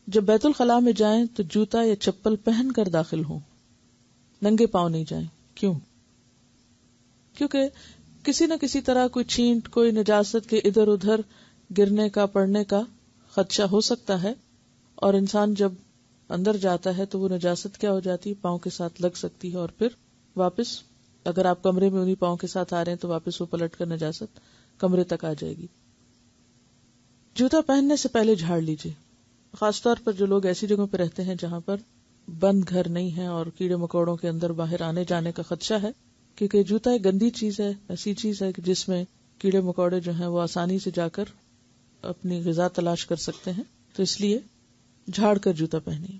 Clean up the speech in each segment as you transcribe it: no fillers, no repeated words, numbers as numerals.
جب بیت الخلاء میں جائیں تو جوتا یا چپل پہن کر داخل ہوں، ننگے پاؤں نہیں جائیں۔ کیوں؟ کیونکہ کسی نہ کسی طرح کوئی چھینٹ، کوئی نجاست کے ادھر ادھر گرنے کا، پڑنے کا خدشہ ہو سکتا ہے، اور انسان جب اندر جاتا ہے تو وہ نجاست کیا ہو جاتی ہے، پاؤں کے ساتھ لگ سکتی ہے، اور پھر واپس اگر آپ کمرے میں انہی پاؤں کے ساتھ آ رہے ہیں تو واپس وہ پلٹ کر نجاست کمرے تک آ جائے گی۔ جوتا پہننے سے پہلے جھاڑ لیجیے، خاص طور پر جو لوگ ایسی جگہوں پہ رہتے ہیں جہاں پر بند گھر نہیں ہے اور کیڑے مکوڑوں کے اندر باہر آنے جانے کا خدشہ ہے، کیونکہ جوتا ایک گندی چیز ہے، ایسی چیز ہے جس میں کیڑے مکوڑے جو ہیں وہ آسانی سے جا کر اپنی غذا تلاش کر سکتے ہیں، تو اس لیے جھاڑ کر جوتا پہنیے،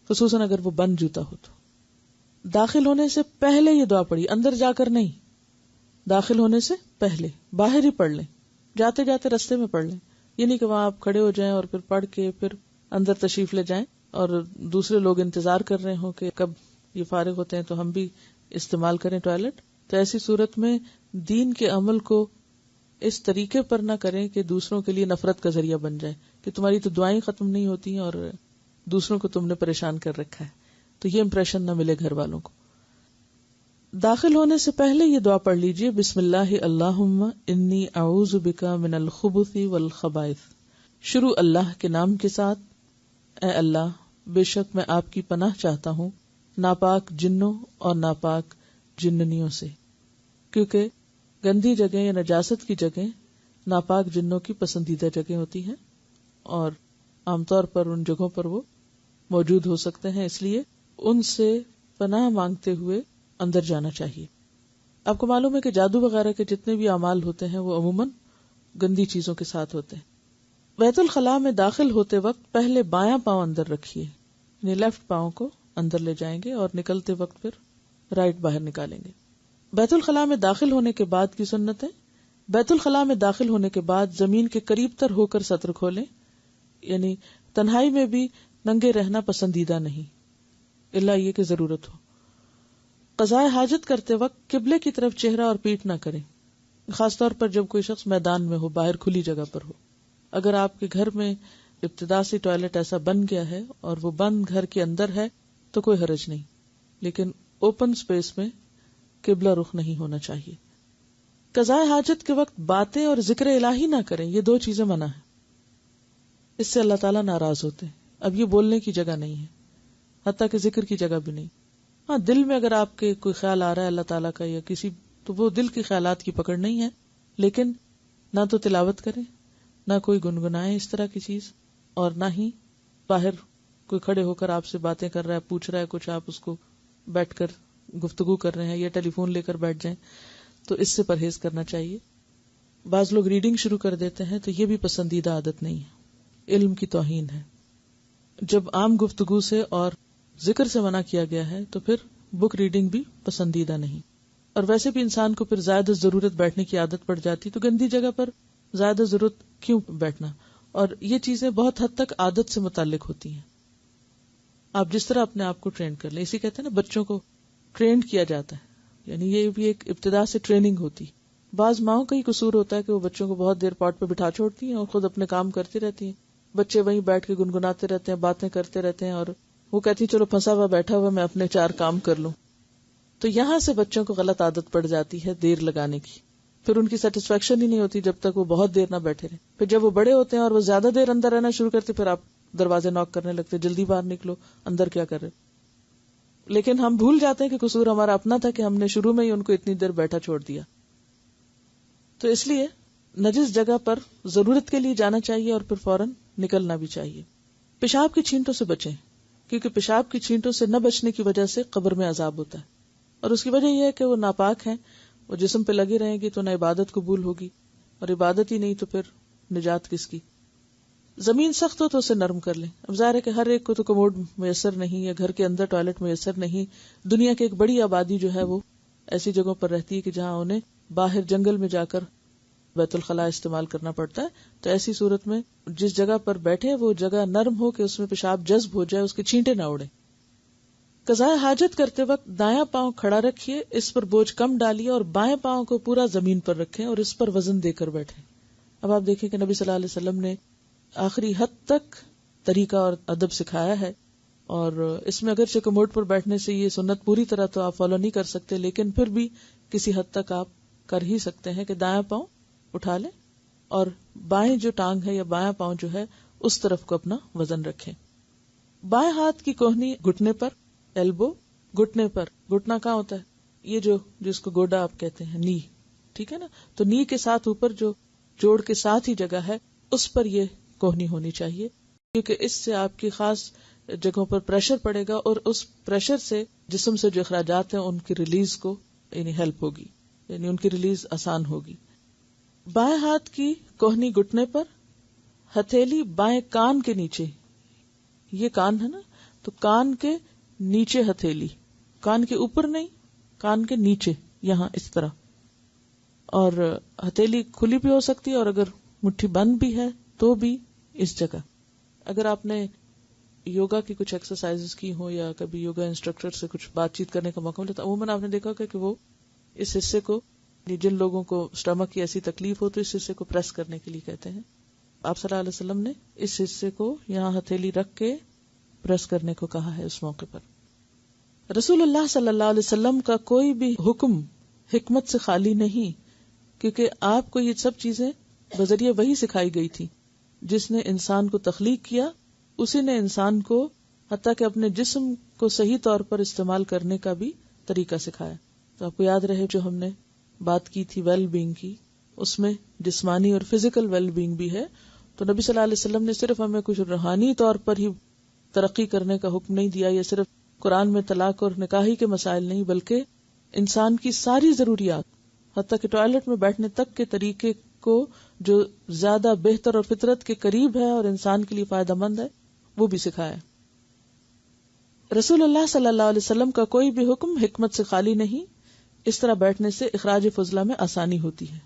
خصوصاً اگر وہ بند جوتا ہو تو۔ داخل ہونے سے پہلے یہ دعا پڑھی، اندر جا کر نہیں، داخل ہونے سے پہلے باہر ہی پڑھ لیں، جاتے جاتے رستے میں پڑھ لیں، یہ نہیں کہ وہاں آپ کھڑے ہو جائیں اور پھر پڑھ کے پھر اندر تشریف لے جائیں اور دوسرے لوگ انتظار کر رہے ہوں کہ کب یہ فارغ ہوتے ہیں تو ہم بھی استعمال کریں ٹوائلٹ۔ تو ایسی صورت میں دین کے عمل کو اس طریقے پر نہ کریں کہ دوسروں کے لیے نفرت کا ذریعہ بن جائے کہ تمہاری تو دعائیں ختم نہیں ہوتی ہیں اور دوسروں کو تم نے پریشان کر رکھا ہے، تو یہ امپریشن نہ ملے گھر والوں کو۔ داخل ہونے سے پہلے یہ دعا پڑھ لیجئے، بسم اللہ اللہم انی اعوذ بک من الخبث والخبائث، شروع اللہ کے نام کے ساتھ، اے اللہ بے شک میں آپ کی پناہ چاہتا ہوں ناپاک جنوں اور ناپاک جننیوں سے، کیونکہ گندی جگہ یا نجاست کی جگہ ناپاک جنوں کی پسندیدہ جگہ ہوتی ہیں اور عام طور پر ان جگہوں پر وہ موجود ہو سکتے ہیں، اس لیے ان سے پناہ مانگتے ہوئے اندر جانا چاہیے۔ آپ کو معلوم ہے کہ جادو وغیرہ کے جتنے بھی اعمال ہوتے ہیں وہ عموماً گندی چیزوں کے ساتھ ہوتے ہیں۔ بیت الخلاء میں داخل ہوتے وقت پہلے بایاں پاؤں اندر رکھیے، یعنی لیفٹ پاؤں کو اندر لے جائیں گے اور نکلتے وقت پھر رائٹ باہر نکالیں گے۔ بیت الخلاء میں داخل ہونے کے بعد کی سنتیں، بیت الخلاء میں داخل ہونے کے بعد زمین کے قریب تر ہو کر سطر کھولیں، یعنی تنہائی میں بھی ننگے رہنا پسندیدہ نہیں، الا یہ کہ ضرورت ہو۔ قضاء حاجت کرتے وقت قبلے کی طرف چہرہ اور پیٹھ نہ کریں، خاص طور پر جب کوئی شخص میدان میں ہو، باہر کھلی جگہ پر ہو۔ اگر آپ کے گھر میں ابتدا سے ٹوائلٹ ایسا بن گیا ہے اور وہ بند گھر کے اندر ہے تو کوئی حرج نہیں، لیکن اوپن سپیس میں قبلہ رخ نہیں ہونا چاہیے۔ قضاء حاجت کے وقت باتیں اور ذکر الہی نہ کریں، یہ دو چیزیں منع ہیں، اس سے اللہ تعالیٰ ناراض ہوتے ہیں۔ اب یہ بولنے کی جگہ نہیں ہے، حتیٰ کہ ذکر کی جگہ بھی نہیں۔ ہاں، دل میں اگر آپ کے کوئی خیال آ رہا ہے اللہ تعالیٰ کا یا کسی، تو وہ دل کے خیالات کی پکڑ نہیں ہے، لیکن نہ تو تلاوت کریں، نہ کوئی گنگنائیں اس طرح کی چیز، اور نہ ہی باہر کوئی کھڑے ہو کر آپ سے باتیں کر رہا ہے، پوچھ رہا ہے کچھ، آپ اس کو بیٹھ کر گفتگو کر رہے ہیں یا ٹیلی فون لے کر بیٹھ جائیں، تو اس سے پرہیز کرنا چاہیے۔ بعض لوگ ریڈنگ شروع کر دیتے ہیں تو یہ بھی پسندیدہ عادت نہیں ہے، علم کی توہین ہے۔ جب عام گفتگو سے اور ذکر سے منع کیا گیا ہے تو پھر بک ریڈنگ بھی پسندیدہ نہیں، اور ویسے بھی انسان کو پھر زیادہ ضرورت بیٹھنے کی عادت پڑ جاتی، تو گندی جگہ پر زیادہ ضرورت کیوں بیٹھنا؟ اور یہ چیزیں بہت حد تک عادت سے متعلق ہوتی ہیں، آپ جس طرح اپنے آپ کو ٹرین کر لیں، اسی کہتے ہیں نا بچوں کو ٹرین کیا جاتا ہے، یعنی یہ بھی ایک ابتدا سے ٹریننگ ہوتی۔ بعض ماؤں کا ہی قصور ہوتا ہے کہ وہ بچوں کو بہت دیر پاٹ پہ بٹھا چھوڑتی ہیں اور خود اپنے کام کرتی رہتی ہیں، بچے وہیں بیٹھ کے گنگناتے رہتے ہیں، باتیں کرتے رہتے ہیں، اور وہ کہتی چلو پھنسا ہوا بیٹھا ہوا میں اپنے 4 کام کر لوں۔ تو یہاں سے بچوں کو غلط عادت پڑ جاتی ہے دیر لگانے کی، پھر ان کی سیٹسفیکشن ہی نہیں ہوتی جب تک وہ بہت دیر نہ بیٹھے رہے۔ پھر جب وہ بڑے ہوتے ہیں اور وہ زیادہ دیر اندر رہنا شروع کرتے، پھر آپ دروازے ناک کرنے لگتے، جلدی باہر نکلو، اندر کیا کر رہے۔ لیکن ہم بھول جاتے ہیں کہ قصور ہمارا اپنا تھا کہ ہم نے شروع میں ہی ان کو اتنی دیر بیٹھا چھوڑ دیا۔ تو اس لیے نجس جگہ پر ضرورت کے لیے جانا چاہیے اور پھر فوراً نکلنا بھی چاہیے۔ پیشاب کی چھینٹوں سے بچیں، کیونکہ پیشاب کی چھینٹوں سے نہ بچنے کی وجہ سے قبر میں عذاب ہوتا ہے، اور اس کی وجہ یہ ہے کہ وہ ناپاک ہیں، وہ جسم پہ لگی رہیں گی تو نہ عبادت قبول ہوگی، اور عبادت ہی نہیں تو پھر نجات کس کی۔ زمین سخت ہو تو اسے نرم کر لیں۔ اب ظاہر ہے کہ ہر ایک کو تو کموڈ میسر نہیں، یا گھر کے اندر ٹوائلٹ میسر نہیں۔ دنیا کی ایک بڑی آبادی جو ہے وہ ایسی جگہوں پر رہتی ہے کہ جہاں انہیں باہر جنگل میں جا کر بیت الخلاء استعمال کرنا پڑتا ہے، تو ایسی صورت میں جس جگہ پر بیٹھے وہ جگہ نرم ہو کہ اس میں پیشاب جذب ہو جائے، اس کے چھینٹے نہ اڑیں۔ قضاء حاجت کرتے وقت دایاں پاؤں کھڑا رکھیے، اس پر بوجھ کم ڈالیے، اور بائیں پاؤں کو پورا زمین پر رکھیں اور اس پر وزن دے کر بیٹھیں۔ اب آپ دیکھیں کہ نبی صلی اللہ علیہ وسلم نے آخری حد تک طریقہ اور ادب سکھایا ہے. اور اس میں اگرچہ کموڈ پر بیٹھنے سے یہ سنت پوری طرح تو آپ فالو نہیں کر سکتے، لیکن پھر بھی کسی حد تک آپ کر ہی سکتے ہیں کہ دایاں پاؤں اٹھا لیں اور بائیں جو ٹانگ ہے یا بایاں پاؤں جو ہے اس طرف کو اپنا وزن رکھیں. بائیں ہاتھ کی کوہنی گھٹنے پر، ایلبو گھٹنے پر. گھٹنا کہاں ہوتا ہے؟ یہ جو جس کو گوڈا آپ کہتے ہیں، نی، ٹھیک ہے نا. تو نی کے ساتھ اوپر جو جوڑ کے ساتھ ہی جگہ ہے اس پر یہ کوہنی ہونی چاہیے، کیونکہ اس سے آپ کی خاص جگہوں پر پریشر پڑے گا اور اس پریشر سے جسم سے جو اخراجات ہیں ان کی ریلیز کو یعنی ہیلپ ہوگی، یعنی ان کی ریلیز آسان ہوگی. بائیں ہاتھ کی کوہنی گھٹنے پر، ہتھیلی بائیں کان کے نیچے. یہ کان ہے نا، تو کان کے نیچے ہتھیلی، کان کے اوپر نہیں، کان کے نیچے، یہاں اس طرح. اور ہتھیلی کھلی بھی ہو سکتی ہے اور اگر مٹھی بند بھی ہے تو بھی اس جگہ. اگر آپ نے یوگا کی کچھ ایکسرسائز کی ہو یا کبھی یوگا انسٹرکٹر سے کچھ بات چیت کرنے کا موقع ملے تو عموماً آپ نے دیکھا کہ وہ اس حصے کو، جن لوگوں کو اسٹمک کی ایسی تکلیف ہو تو اس حصے کو پریس کرنے کے لیے کہتے ہیں. آپ صلی اللہ علیہ وسلم نے اس حصے کو یہاں ہتھیلی رکھ کے پریس کرنے کو کہا ہے اس موقع پر. رسول اللہ صلی اللہ علیہ وسلم کا کوئی بھی حکم حکمت سے خالی نہیں، کیونکہ آپ کو یہ سب چیزیں بذریعہ وحی سکھائی گئی تھی. جس نے انسان کو تخلیق کیا اسی نے انسان کو حتیٰ کہ اپنے جسم کو صحیح طور پر استعمال کرنے کا بھی طریقہ سکھایا. تو آپ کو یاد رہے جو ہم نے بات کی تھی ویل بینگ کی، اس میں جسمانی اور فزیکل ویل بینگ بھی ہے. تو نبی صلی اللہ علیہ وسلم نے صرف ہمیں کچھ روحانی طور پر ہی ترقی کرنے کا حکم نہیں دیا، یا صرف قرآن میں طلاق اور نکاحی کے مسائل نہیں، بلکہ انسان کی ساری ضروریات حتیٰ کہ ٹوائلٹ میں بیٹھنے تک کے طریقے کو جو زیادہ بہتر اور فطرت کے قریب ہے اور انسان کے لیے فائدہ مند ہے وہ بھی سکھایا. رسول اللہ صلی اللہ علیہ وسلم کا کوئی بھی حکم حکمت سے خالی نہیں. اس طرح بیٹھنے سے اخراج فضلہ میں آسانی ہوتی ہے.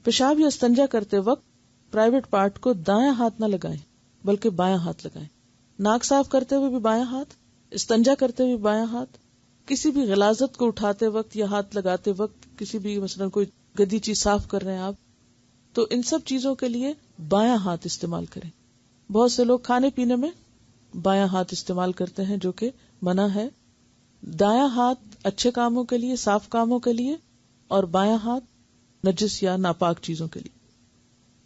پیشاب یا استنجا کرتے وقت پرائیویٹ پارٹ کو دایاں ہاتھ نہ لگائیں بلکہ بایاں ہاتھ لگائیں. ناک صاف کرتے ہوئے بھی بایاں ہاتھ، استنجا کرتے ہوئے بایاں ہاتھ. کسی بھی غلاظت کو اٹھاتے وقت یا ہاتھ لگاتے وقت، کسی بھی مثلا کوئی گدی چیز صاف کر رہے ہیں آپ، تو ان سب چیزوں کے لیے بایاں ہاتھ استعمال کریں. بہت سے لوگ کھانے پینے میں بایاں ہاتھ استعمال کرتے ہیں جو کہ منع ہے. دایاں ہاتھ اچھے کاموں کے لیے، صاف کاموں کے لیے، اور بایاں ہاتھ نجس یا ناپاک چیزوں کے لیے.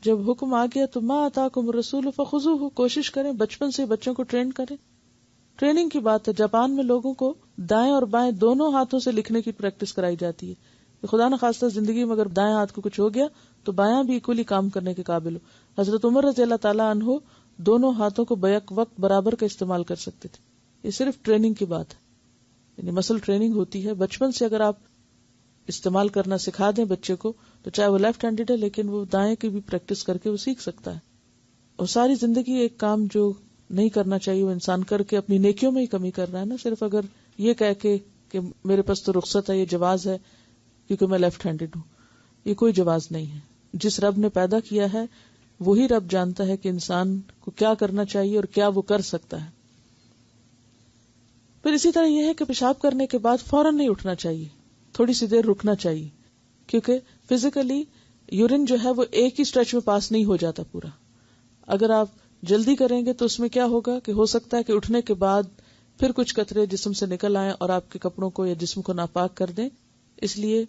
جب حکم آ گیا تو ما آتاکم الرسول فخذوہ، کوشش کریں بچپن سے بچوں کو ٹرین کریں. ٹریننگ کی بات ہے. جاپان میں لوگوں کو دائیں اور بائیں دونوں ہاتھوں سے لکھنے کی پریکٹس کرائی جاتی ہے. خدا نہ خواستہ زندگی میں اگر دائیں ہاتھ کو کچھ ہو گیا تو بایاں بھی اکولی کام کرنے کے قابل ہو. حضرت عمر رضی اللہ تعالیٰ عنہ دونوں ہاتھوں کو بیک وقت برابر کا استعمال کر سکتے تھے. یہ صرف ٹریننگ کی بات ہے، یعنی مسل ٹریننگ ہوتی ہے. بچپن سے اگر آپ استعمال کرنا سکھا دیں بچے کو تو چاہے وہ لیفٹ ہینڈڈ ہے لیکن وہ دائیں کی بھی پریکٹس کر کے وہ سیکھ سکتا ہے. اور ساری زندگی ایک کام جو نہیں کرنا چاہیے وہ انسان کر کے اپنی نیکیوں میں ہی کمی کر رہا ہے نا. صرف اگر یہ کہہ کے کہ میرے پاس تو رخصت ہے، یہ جواز ہے کیونکہ میں لیفٹ ہینڈڈ ہوں، یہ کوئی جواز نہیں ہے. جس رب نے پیدا کیا ہے وہی رب جانتا ہے کہ انسان کو کیا کرنا چاہیے اور کیا وہ کر سکتا ہے. پھر اسی طرح یہ ہے کہ پیشاب کرنے کے بعد فوراً نہیں اٹھنا چاہیے، تھوڑی سی دیر رکنا چاہیے، کیونکہ فزیکلی یورین جو ہے وہ ایک ہی اسٹریچ میں پاس نہیں ہو جاتا پورا. اگر آپ جلدی کریں گے تو اس میں کیا ہوگا کہ ہو سکتا ہے کہ اٹھنے کے بعد پھر کچھ قطرے جسم سے نکل آئیں اور آپ کے کپڑوں کو یا جسم کو ناپاک کر دیں. اس لیے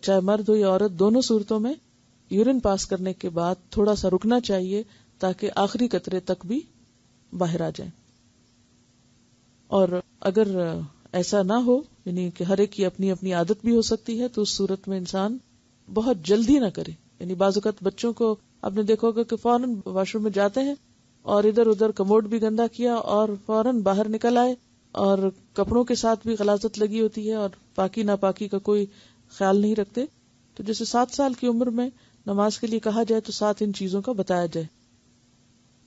چاہے مرد ہو یا عورت، دونوں صورتوں میں یورین پاس کرنے کے بعد تھوڑا سا رکنا چاہیے تاکہ آخری قطرے تک بھی باہر آ جائیں. اور اگر ایسا نہ ہو، یعنی کہ ہر ایک کی اپنی اپنی عادت بھی ہو سکتی ہے، تو اس صورت میں انسان بہت جلدی نہ کرے. یعنی بعض اوقات بچوں کو آپ نے دیکھا ہوگا کہ فوراً واش روم میں جاتے ہیں اور ادھر ادھر کموڈ بھی گندا کیا اور فوراً باہر نکل آئے، اور کپڑوں کے ساتھ بھی غلاظت لگی ہوتی ہے اور پاکی ناپاکی کا کوئی خیال نہیں رکھتے. تو جیسے 7 سال کی عمر میں نماز کے لیے کہا جائے تو 7 ان چیزوں کا بتایا جائے.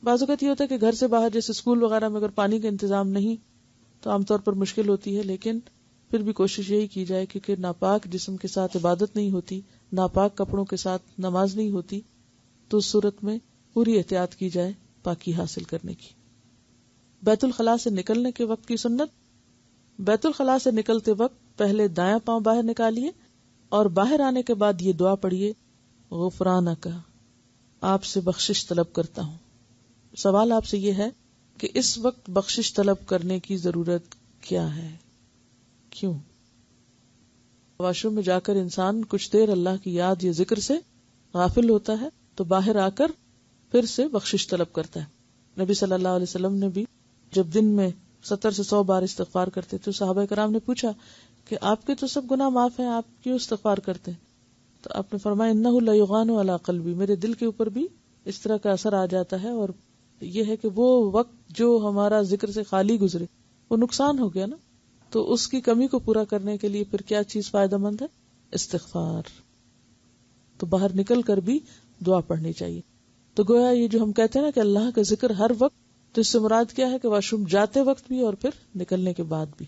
بعض اوقات یہ ہوتا ہے کہ گھر سے باہر جیسے اسکول وغیرہ میں اگر پانی کا انتظام نہیں تو عام طور پر مشکل ہوتی ہے، لیکن پھر بھی کوشش یہی کی جائے کیونکہ ناپاک جسم کے ساتھ عبادت نہیں ہوتی، ناپاک کپڑوں کے ساتھ نماز نہیں ہوتی. تو اس صورت میں پوری احتیاط کی جائے پاکی حاصل کرنے کی. بیت الخلاء سے نکلنے کے وقت کی سنت: بیت الخلاء سے نکلتے وقت پہلے دایاں پاؤں باہر نکالیے اور باہر آنے کے بعد یہ دعا پڑھیے: غفرانک، آپ سے بخشش طلب کرتا ہوں. سوال آپ سے یہ ہے کہ اس وقت بخشش طلب کرنے کی ضرورت کیا ہے؟ کیوں؟ واش روم میں جا کر انسان کچھ دیر اللہ کی یاد یا ذکر سے غافل ہوتا ہے تو باہر آ کر پھر سے بخشش طلب کرتا ہے۔ نبی صلی اللہ علیہ وسلم نے بھی جب دن میں 70 سے 100 بار استغفار کرتے تو صحابہ کرام نے پوچھا کہ آپ کے تو سب گناہ معاف ہیں، آپ کیوں استغفار کرتے ہیں؟ تو آپ نے فرمایا انہ لیغان علی قلبی، میرے دل کے اوپر بھی اس طرح کا اثر آ جاتا ہے، اور یہ ہے کہ وہ وقت جو ہمارا ذکر سے خالی گزرے وہ نقصان ہو گیا نا، تو اس کی کمی کو پورا کرنے کے لیے پھر کیا چیز فائدہ مند ہے؟ استغفار۔ تو باہر نکل کر بھی دعا پڑھنی چاہیے۔ تو گویا یہ جو ہم کہتے ہیں نا کہ اللہ کا ذکر ہر وقت، تو اس سے مراد کیا ہے کہ واش روم جاتے وقت بھی اور پھر نکلنے کے بعد بھی۔